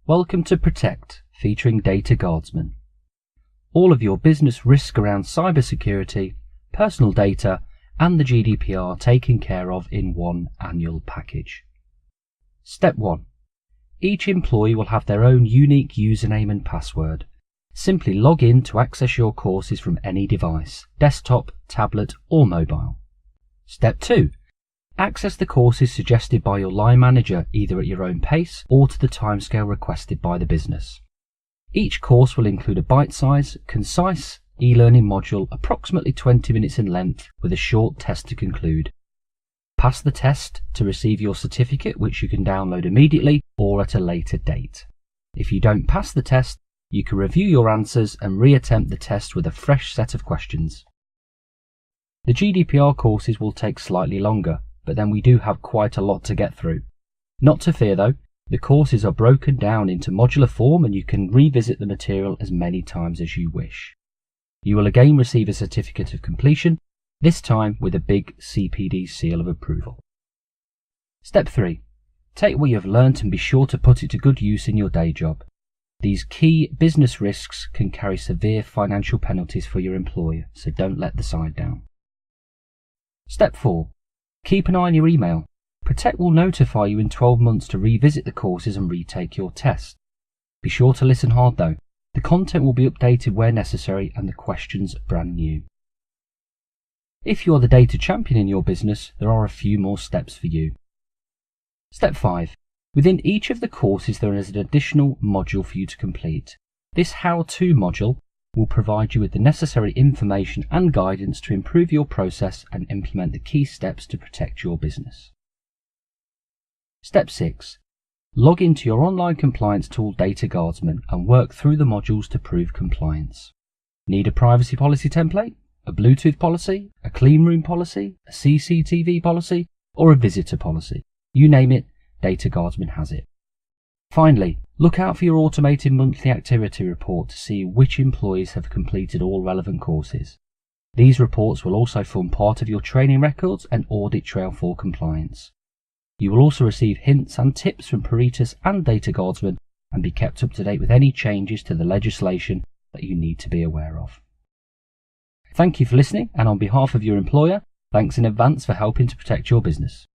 Welcome to Protect, featuring Data Guardsman. All of your business risk around cybersecurity, personal data, and the GDPR taken care of in one annual package. Step 1. Each employee will have their own unique username and password. Simply log in to access your courses from any device, desktop, tablet, or mobile. Step 2. Access the courses suggested by your line manager either at your own pace or to the timescale requested by the business. Each course will include a bite-sized, concise e-learning module approximately 20 minutes in length with a short test to conclude. Pass the test to receive your certificate, which you can download immediately or at a later date. If you don't pass the test, you can review your answers and re-attempt the test with a fresh set of questions. The GDPR courses will take slightly longer, but then we do have quite a lot to get through. Not to fear though, the courses are broken down into modular form and you can revisit the material as many times as you wish. You will again receive a certificate of completion, this time with a big CPD seal of approval. Step 3. Take what you have learnt and be sure to put it to good use in your day job. These key business risks can carry severe financial penalties for your employer, so don't let the side down. Step 4. Keep an eye on your email. Protect will notify you in 12 months to revisit the courses and retake your test. Be sure to listen hard though. The content will be updated where necessary and the questions brand new. If you are the data champion in your business, there are a few more steps for you. Step 5. Within each of the courses there is an additional module for you to complete. This how-to module will provide you with the necessary information and guidance to improve your process and implement the key steps to protect your business. Step 6. Log into your online compliance tool Data Guardsman and work through the modules to prove compliance. Need a privacy policy template, a Bluetooth policy, a clean room policy, a CCTV policy, or a visitor policy? You name it, Data Guardsman has it. Finally, look out for your automated monthly activity report to see which employees have completed all relevant courses. These reports will also form part of your training records and audit trail for compliance. You will also receive hints and tips from Peritus and Data Guardsman and be kept up to date with any changes to the legislation that you need to be aware of. Thank you for listening, and on behalf of your employer, thanks in advance for helping to protect your business.